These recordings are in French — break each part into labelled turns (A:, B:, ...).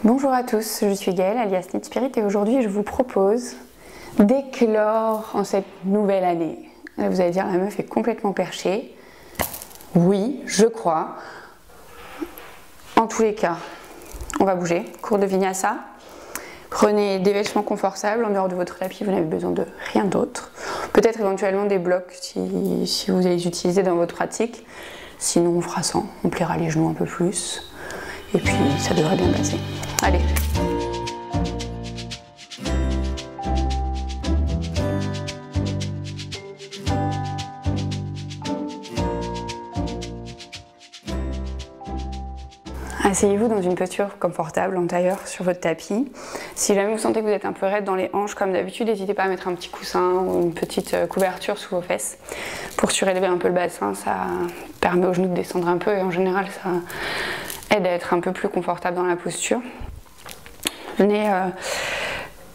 A: Bonjour à tous, je suis Gaëlle alias Knit Spirit et aujourd'hui je vous propose d'éclore en cette nouvelle année. Vous allez dire la meuf est complètement perchée. Oui, je crois. En tous les cas, on va bouger. Cours de Vinyasa. Prenez des vêtements confortables en dehors de votre tapis, vous n'avez besoin de rien d'autre. Peut-être éventuellement des blocs si vous allez les utiliser dans votre pratique. Sinon on fera sans, on pliera les genoux un peu plus. Et puis ça devrait bien passer. Allez. Asseyez-vous dans une posture confortable en tailleur sur votre tapis. Si jamais vous sentez que vous êtes un peu raide dans les hanches comme d'habitude, n'hésitez pas à mettre un petit coussin ou une petite couverture sous vos fesses pour surélever un peu le bassin. Ça permet aux genoux de descendre un peu et en général ça aide à être un peu plus confortable dans la posture. Venez,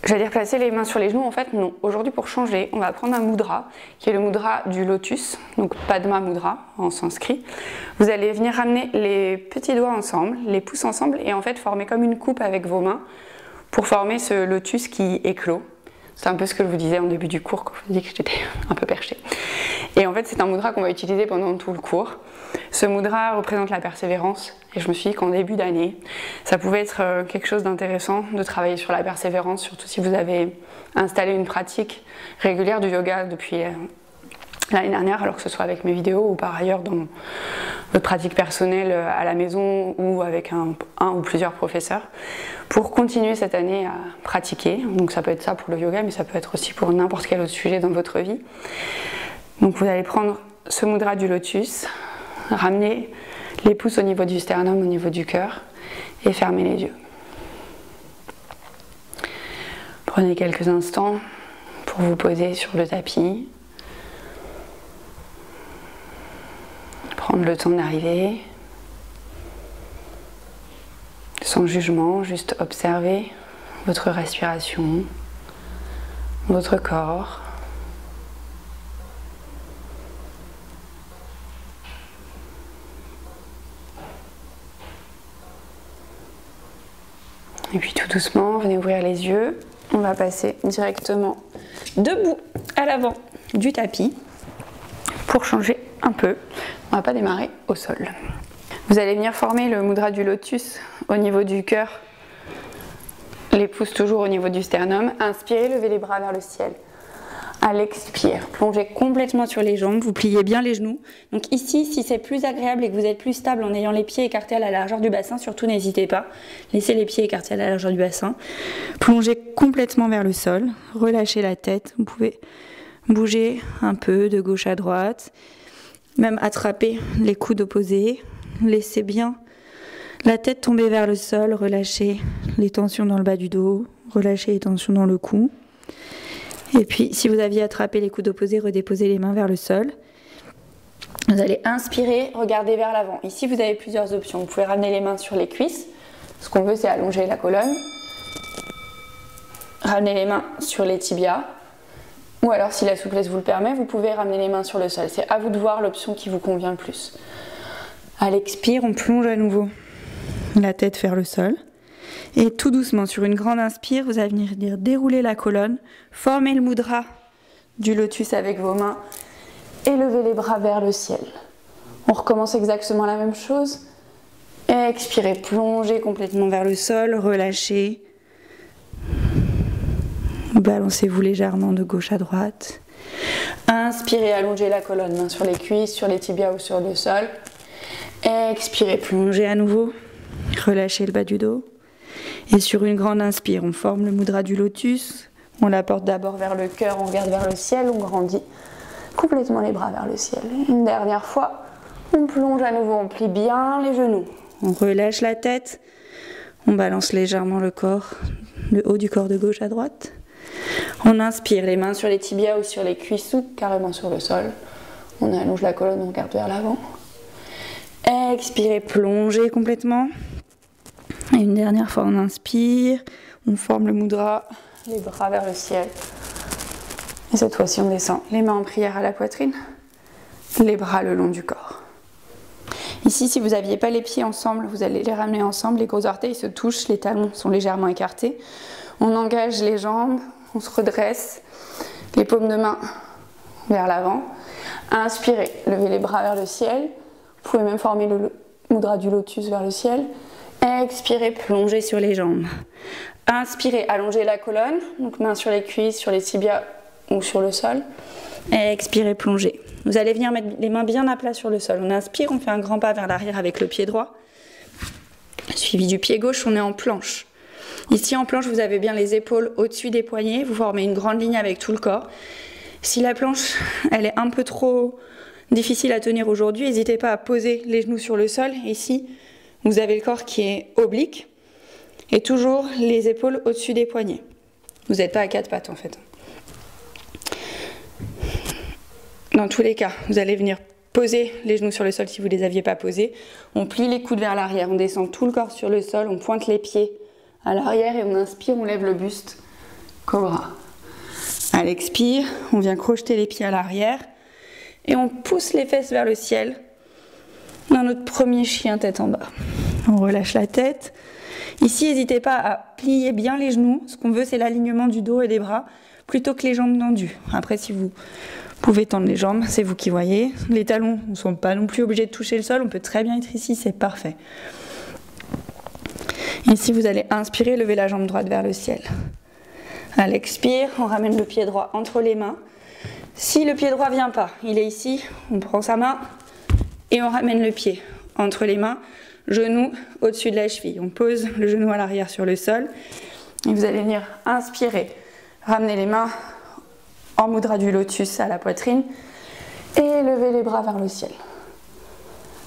A: j'allais dire placer les mains sur les genoux, en fait non. Aujourd'hui pour changer, on va prendre un mudra qui est le mudra du lotus, donc Padma Mudra en sanskrit. Vous allez venir ramener les petits doigts ensemble, les pouces ensemble et en fait former comme une coupe avec vos mains pour former ce lotus qui éclot. C'est un peu ce que je vous disais en début du cours quand je vous ai dit que j'étais un peu perchée. Et en fait c'est un mudra qu'on va utiliser pendant tout le cours. Ce mudra représente la persévérance et je me suis dit qu'en début d'année, ça pouvait être quelque chose d'intéressant de travailler sur la persévérance, surtout si vous avez installé une pratique régulière du yoga depuis l'année dernière, alors que ce soit avec mes vidéos ou par ailleurs dans votre pratique personnelle à la maison ou avec un ou plusieurs professeurs, pour continuer cette année à pratiquer. Donc ça peut être ça pour le yoga, mais ça peut être aussi pour n'importe quel autre sujet dans votre vie. Donc vous allez prendre ce mudra du lotus, ramener les pouces au niveau du sternum, au niveau du cœur et fermer les yeux. Prenez quelques instants pour vous poser sur le tapis. Prendre le temps d'arriver. Sans jugement, juste observer votre respiration, votre corps. Et puis tout doucement, venez ouvrir les yeux. On va passer directement debout à l'avant du tapis pour changer un peu. On va pas démarrer au sol. Vous allez venir former le mudra du lotus au niveau du cœur. Les pouces toujours au niveau du sternum. Inspirez, levez les bras vers le ciel. À l'expire, plongez complètement sur les jambes, vous pliez bien les genoux. Donc ici, si c'est plus agréable et que vous êtes plus stable en ayant les pieds écartés à la largeur du bassin, surtout n'hésitez pas, laissez les pieds écartés à la largeur du bassin. Plongez complètement vers le sol, relâchez la tête, vous pouvez bouger un peu de gauche à droite, même attraper les coudes opposés, laissez bien la tête tomber vers le sol, relâchez les tensions dans le bas du dos, relâchez les tensions dans le cou. Et puis, si vous aviez attrapé les coudes opposés, redéposez les mains vers le sol. Vous allez inspirer, regarder vers l'avant. Ici, vous avez plusieurs options. Vous pouvez ramener les mains sur les cuisses. Ce qu'on veut, c'est allonger la colonne. Ramener les mains sur les tibias. Ou alors, si la souplesse vous le permet, vous pouvez ramener les mains sur le sol. C'est à vous de voir l'option qui vous convient le plus. À l'expire, on plonge à nouveau la tête vers le sol. Et tout doucement, sur une grande inspire, vous allez venir dérouler la colonne, former le mudra du lotus avec vos mains et lever les bras vers le ciel. On recommence exactement la même chose. Expirez, plongez complètement vers le sol, relâchez. Balancez-vous légèrement de gauche à droite. Inspirez, allongez la colonne, mains sur les cuisses, sur les tibias ou sur le sol. Expirez, plongez à nouveau. Relâchez le bas du dos. Et sur une grande inspire, on forme le mudra du lotus. On la porte d'abord vers le cœur, on regarde vers le ciel, on grandit complètement les bras vers le ciel. Une dernière fois, on plonge à nouveau, on plie bien les genoux. On relâche la tête, on balance légèrement le corps, le haut du corps de gauche à droite. On inspire, les mains sur les tibias ou sur les cuisses ou carrément sur le sol. On allonge la colonne, on regarde vers l'avant. Expirez, plongez complètement. Et une dernière fois, on inspire, on forme le mudra, les bras vers le ciel. Et cette fois-ci, on descend les mains en prière à la poitrine, les bras le long du corps. Ici, si vous n'aviez pas les pieds ensemble, vous allez les ramener ensemble, les gros orteils se touchent, les talons sont légèrement écartés. On engage les jambes, on se redresse, les paumes de main vers l'avant. Inspirez, levez les bras vers le ciel. Vous pouvez même former le mudra du lotus vers le ciel. Expirez, plongez sur les jambes. Inspirez, allongez la colonne, donc mains sur les cuisses, sur les tibias ou sur le sol. Expirez, plongez. Vous allez venir mettre les mains bien à plat sur le sol. On inspire, on fait un grand pas vers l'arrière avec le pied droit. Suivi du pied gauche, on est en planche. Ici en planche, vous avez bien les épaules au-dessus des poignets. Vous formez une grande ligne avec tout le corps. Si la planche, elle est un peu trop difficile à tenir aujourd'hui, n'hésitez pas à poser les genoux sur le sol. Ici, vous avez le corps qui est oblique et toujours les épaules au-dessus des poignets. Vous n'êtes pas à quatre pattes en fait. Dans tous les cas, vous allez venir poser les genoux sur le sol si vous ne les aviez pas posés. On plie les coudes vers l'arrière, on descend tout le corps sur le sol, on pointe les pieds à l'arrière et on inspire, on lève le buste, cobra. À l'expire, on vient crocheter les pieds à l'arrière et on pousse les fesses vers le ciel dans notre premier chien tête en bas. On relâche la tête. Ici, n'hésitez pas à plier bien les genoux. Ce qu'on veut, c'est l'alignement du dos et des bras plutôt que les jambes tendues. Après, si vous pouvez tendre les jambes, c'est vous qui voyez. Les talons ne sont pas non plus obligés de toucher le sol. On peut très bien être ici, c'est parfait. Ici, vous allez inspirer, lever la jambe droite vers le ciel. À l'expire, on ramène le pied droit entre les mains. Si le pied droit ne vient pas, il est ici, on prend sa main et on ramène le pied entre les mains, genou au-dessus de la cheville. On pose le genou à l'arrière sur le sol et vous allez venir inspirer, ramener les mains en mudra du lotus à la poitrine et lever les bras vers le ciel.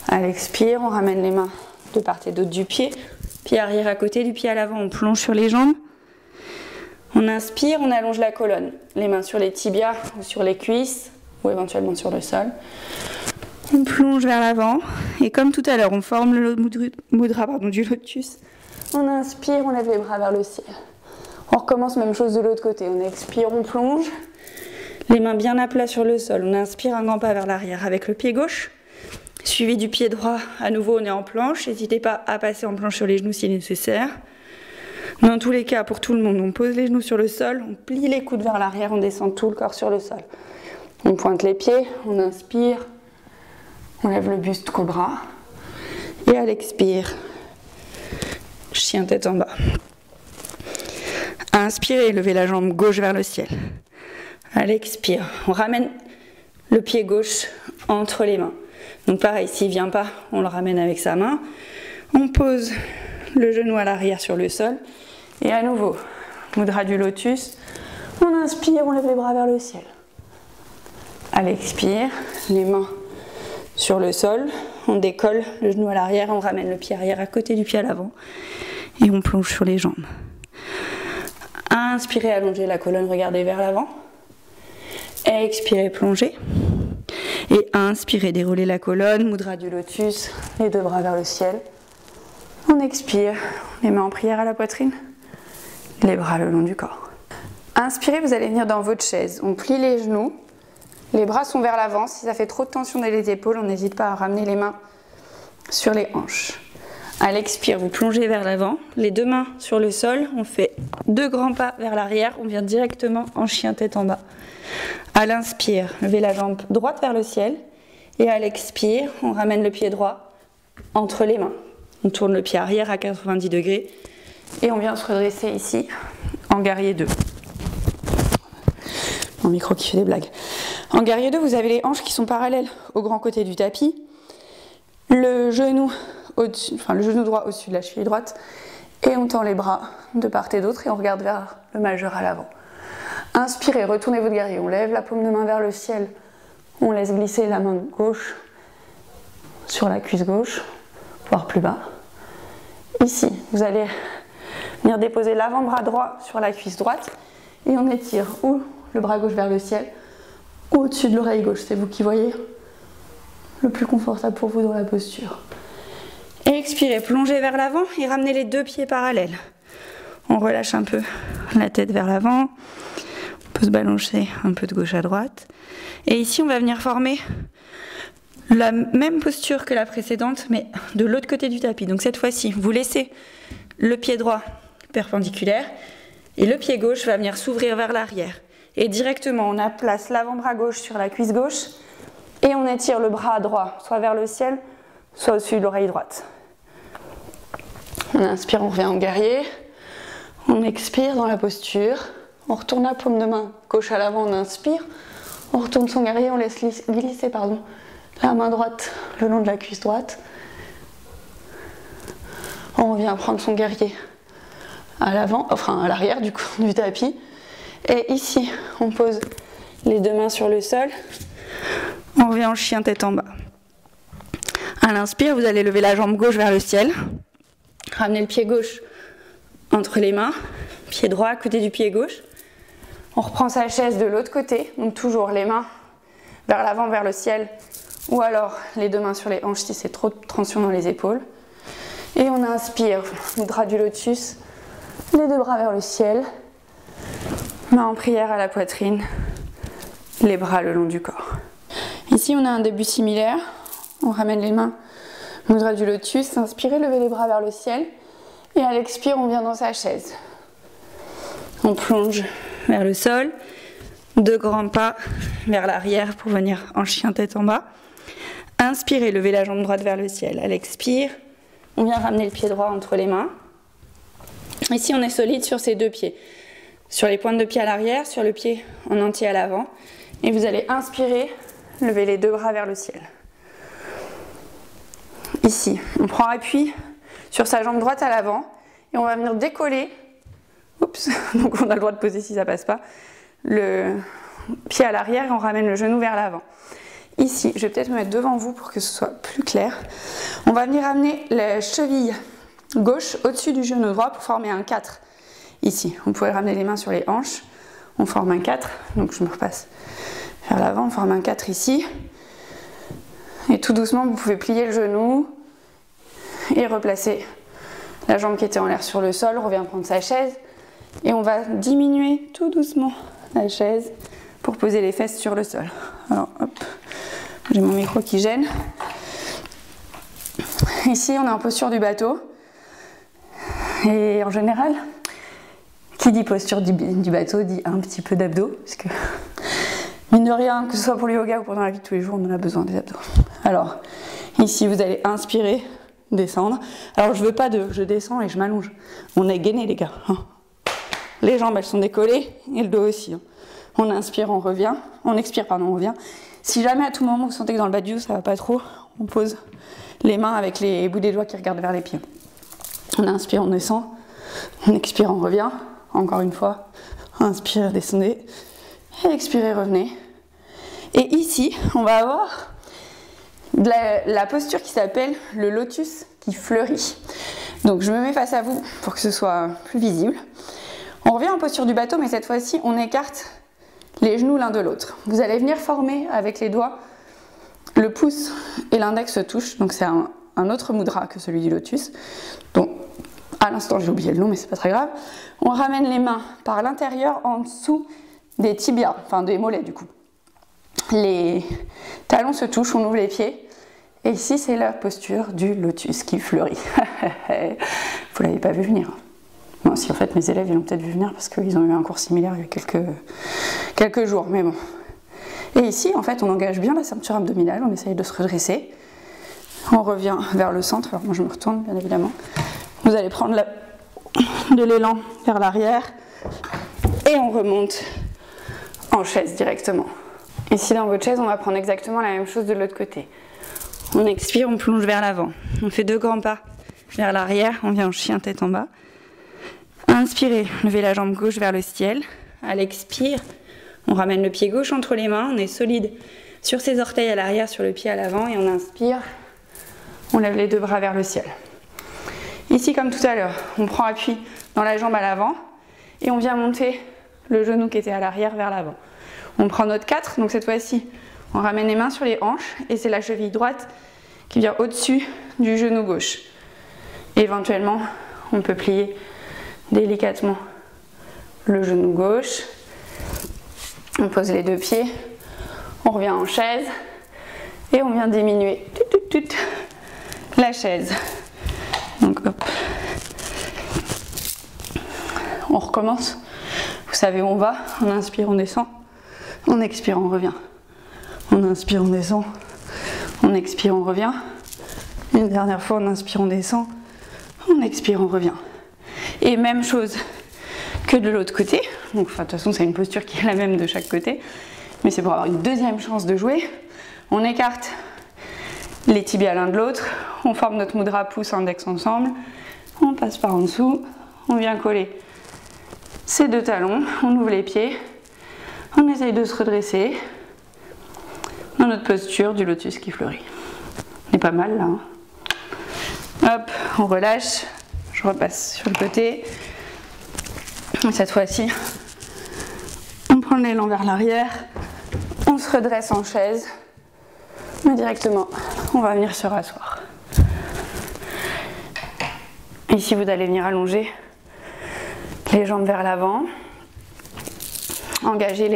A: À l'expire, on ramène les mains de part et d'autre du pied, pied arrière à côté du pied à l'avant, on plonge sur les jambes. On inspire, on allonge la colonne, les mains sur les tibias ou sur les cuisses ou éventuellement sur le sol. On plonge vers l'avant et comme tout à l'heure, on forme le mudra du lotus. On inspire, on lève les bras vers le ciel. On recommence même chose de l'autre côté. On expire, on plonge, les mains bien à plat sur le sol. On inspire un grand pas vers l'arrière avec le pied gauche, suivi du pied droit. À nouveau, on est en planche. N'hésitez pas à passer en planche sur les genoux si nécessaire. Dans tous les cas, pour tout le monde, on pose les genoux sur le sol, on plie les coudes vers l'arrière, on descend tout le corps sur le sol. On pointe les pieds, on inspire, on lève le buste cobra. Et à l'expire, chien tête en bas. Inspirez, levez la jambe gauche vers le ciel. À l'expire, on ramène le pied gauche entre les mains. Donc pareil, s'il ne vient pas, on le ramène avec sa main. On pose le genou à l'arrière sur le sol. Et à nouveau, mudra du lotus. On inspire, on lève les bras vers le ciel. À l'expire, les mains sur le sol. On décolle le genou à l'arrière, on ramène le pied arrière à côté du pied à l'avant. Et on plonge sur les jambes. Inspirez, allongez la colonne, regardez vers l'avant. Expirez, plongez. Et inspirez, déroulez la colonne, mudra du lotus, les deux bras vers le ciel. On expire, les mains en prière à la poitrine, les bras le long du corps. Inspirez, vous allez venir dans votre chaise. On plie les genoux, les bras sont vers l'avant. Si ça fait trop de tension dans les épaules, on n'hésite pas à ramener les mains sur les hanches. À l'expire, vous plongez vers l'avant, les deux mains sur le sol. On fait deux grands pas vers l'arrière, on vient directement en chien tête en bas. À l'inspire, levez la jambe droite vers le ciel. Et à l'expire, on ramène le pied droit entre les mains. On tourne le pied arrière à 90 degrés et on vient se redresser ici en guerrier 2. Mon micro qui fait des blagues. En guerrier 2, vous avez les hanches qui sont parallèles au grand côté du tapis. Le genou droit au-dessus de la cheville droite et on tend les bras de part et d'autre et on regarde vers le majeur à l'avant. Inspirez, retournez votre guerrier. On lève la paume de main vers le ciel. On laisse glisser la main gauche sur la cuisse gauche, voire plus bas. Ici, vous allez venir déposer l'avant-bras droit sur la cuisse droite et on étire ou le bras gauche vers le ciel ou au-dessus de l'oreille gauche. C'est vous qui voyez le plus confortable pour vous dans la posture. Et expirez, plongez vers l'avant et ramenez les deux pieds parallèles. On relâche un peu la tête vers l'avant. On peut se balancer un peu de gauche à droite. Et ici, on va venir former la même posture que la précédente, mais de l'autre côté du tapis. Donc cette fois-ci, vous laissez le pied droit perpendiculaire et le pied gauche va venir s'ouvrir vers l'arrière. Et directement, on place l'avant-bras gauche sur la cuisse gauche et on étire le bras droit, soit vers le ciel, soit au-dessus de l'oreille droite. On inspire, on revient en guerrier. On expire dans la posture. On retourne la paume de main gauche à l'avant, on inspire. On retourne son guerrier, on laisse glisser la main droite le long de la cuisse droite. On revient prendre son guerrier à l'avant, enfin à l'arrière du tapis. Et ici, on pose les deux mains sur le sol. On revient en chien tête en bas. À l'inspire, vous allez lever la jambe gauche vers le ciel. Ramenez le pied gauche entre les mains. Pied droit à côté du pied gauche. On reprend sa chaise de l'autre côté. Donc toujours les mains vers l'avant, vers le ciel. Ou alors les deux mains sur les hanches si c'est trop de tension dans les épaules. Et on inspire, mudra du lotus. Les deux bras vers le ciel. Main en prière à la poitrine. Les bras le long du corps. Ici on a un début similaire. On ramène les mains, mudra du lotus. Inspirez, levez les bras vers le ciel. Et à l'expire, on vient dans sa chaise. On plonge vers le sol. 2 grands pas vers l'arrière pour venir en chien tête en bas. Inspirez, levez la jambe droite vers le ciel. À l'expire, on vient ramener le pied droit entre les mains. Ici, on est solide sur ses deux pieds. Sur les pointes de pied à l'arrière, sur le pied en entier à l'avant. Et vous allez inspirer, lever les deux bras vers le ciel. Ici, on prend appui sur sa jambe droite à l'avant. Et on va venir décoller. Oups, donc on a le droit de poser si ça passe pas. Le pied à l'arrière et on ramène le genou vers l'avant. Ici, je vais peut-être me mettre devant vous pour que ce soit plus clair. On va venir amener la cheville gauche au-dessus du genou droit pour former un 4. Ici, vous pouvez ramener les mains sur les hanches. On forme un 4. Donc je me repasse vers l'avant. On forme un 4 ici. Et tout doucement, vous pouvez plier le genou et replacer la jambe qui était en l'air sur le sol. On revient prendre sa chaise. Et on va diminuer tout doucement la chaise pour poser les fesses sur le sol. Alors hop, j'ai mon micro qui gêne. Ici on est en posture du bateau. Et en général, qui dit posture du bateau dit un petit peu d'abdos. Parce que mine de rien, que ce soit pour le yoga ou pour dans la vie de tous les jours, on en a besoin des abdos. Alors ici vous allez inspirer, descendre. Alors je veux pas de je descends et je m'allonge. On est gainé les gars. Les jambes elles sont décollées et le dos aussi. On inspire, on revient. On expire, pardon, on revient. Si jamais à tout moment vous sentez que dans le bas du dos ça va pas trop, on pose les mains avec les bouts des doigts qui regardent vers les pieds. On inspire, on descend. On expire, on revient. Encore une fois. Inspire, descendez. Et expirez, revenez. Et ici, on va avoir la posture qui s'appelle le lotus qui fleurit. Donc je me mets face à vous pour que ce soit plus visible. On revient en posture du bateau, mais cette fois-ci, on écarte les genoux l'un de l'autre. Vous allez venir former avec les doigts, le pouce et l'index se touchent. Donc c'est un autre mudra que celui du lotus. Donc à l'instant, j'ai oublié le nom, mais c'est pas très grave. On ramène les mains par l'intérieur, en dessous des tibias, enfin des mollets du coup. Les talons se touchent, on ouvre les pieds. Et ici, c'est la posture du lotus qui fleurit. Vous l'avez pas vu venir. Bon, si en fait mes élèves ils l'ont peut-être vu venir parce qu'ils ont eu un cours similaire il y a quelques jours, mais bon. Et ici, en fait, on engage bien la ceinture abdominale, on essaye de se redresser. On revient vers le centre, alors moi je me retourne bien évidemment. Vous allez prendre de l'élan vers l'arrière et on remonte en chaise directement. Ici dans votre chaise, on va prendre exactement la même chose de l'autre côté. On expire, on plonge vers l'avant. On fait 2 grands pas vers l'arrière, on vient en chien tête en bas. Inspirez, levez la jambe gauche vers le ciel. À l'expire, on ramène le pied gauche entre les mains. On est solide sur ses orteils à l'arrière, sur le pied à l'avant. Et on inspire, on lève les 2 bras vers le ciel. Ici, comme tout à l'heure, on prend appui dans la jambe à l'avant. Et on vient monter le genou qui était à l'arrière vers l'avant. On prend notre 4, donc cette fois-ci, on ramène les mains sur les hanches. Et c'est la cheville droite qui vient au-dessus du genou gauche. Et éventuellement, on peut plier délicatement le genou gauche. On pose les 2 pieds. On revient en chaise. Et on vient diminuer la chaise. Donc hop. On recommence. Vous savez où on va. On inspire, on descend. On expire, on revient. On inspire, on descend. On expire, on revient. Une dernière fois, on inspire, on descend. On expire, on revient. Et même chose que de l'autre côté. Donc, de toute façon, c'est une posture qui est la même de chaque côté. Mais c'est pour avoir une deuxième chance de jouer. On écarte les tibias l'un de l'autre. On forme notre mudra pouce index ensemble. On passe par en dessous. On vient coller ces deux talons. On ouvre les pieds. On essaye de se redresser dans notre posture du lotus qui fleurit. On est pas mal là. Hein. Hop, on relâche. Je repasse sur le côté. Et cette fois-ci, on prend l'élan vers l'arrière. On se redresse en chaise. Mais directement, on va venir se rasseoir. Ici, vous allez venir allonger les jambes vers l'avant. Engager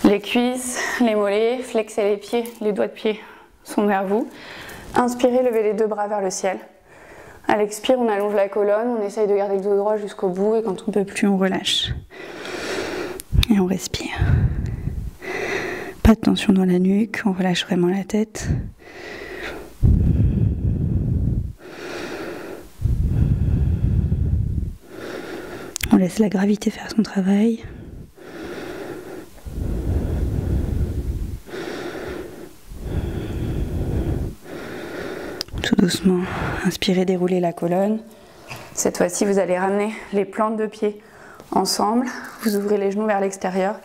A: les cuisses, les mollets, flexer les pieds, les doigts de pied sont vers vous. Inspirez, levez les deux bras vers le ciel. À l'expire, on allonge la colonne, on essaye de garder le dos droit jusqu'au bout et quand on ne peut plus, on relâche. Et on respire. Pas de tension dans la nuque, on relâche vraiment la tête. On laisse la gravité faire son travail. Tout doucement, inspirez, déroulez la colonne. Cette fois-ci, vous allez ramener les plantes de pied ensemble. Vous ouvrez les genoux vers l'extérieur.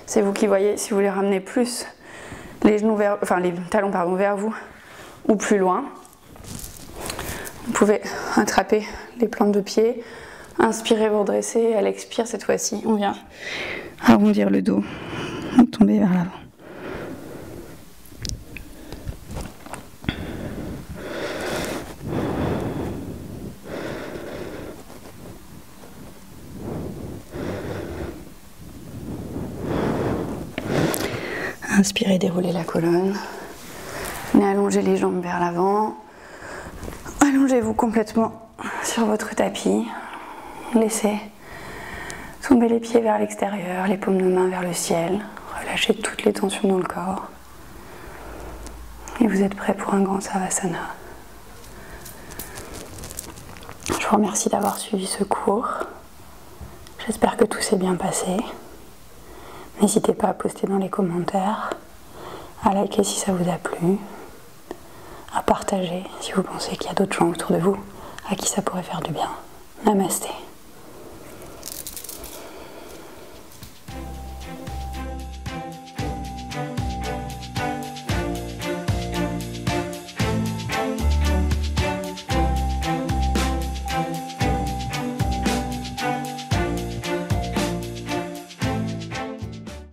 A: C'est vous qui voyez si vous voulez ramener plus les genoux vers, enfin les talons vers vous ou plus loin. Vous pouvez attraper les plantes de pied. Inspirez, vous redressez. À l'expire, cette fois-ci, on vient arrondir le dos, tomber vers l'avant. Inspirez, déroulez la colonne. Venez allonger les jambes vers l'avant. Allongez-vous complètement sur votre tapis. Laissez tomber les pieds vers l'extérieur, les paumes de main vers le ciel. Relâchez toutes les tensions dans le corps. Et vous êtes prêt pour un grand Savasana. Je vous remercie d'avoir suivi ce cours. J'espère que tout s'est bien passé. N'hésitez pas à poster dans les commentaires, à liker si ça vous a plu, à partager si vous pensez qu'il y a d'autres gens autour de vous à qui ça pourrait faire du bien. Namasté.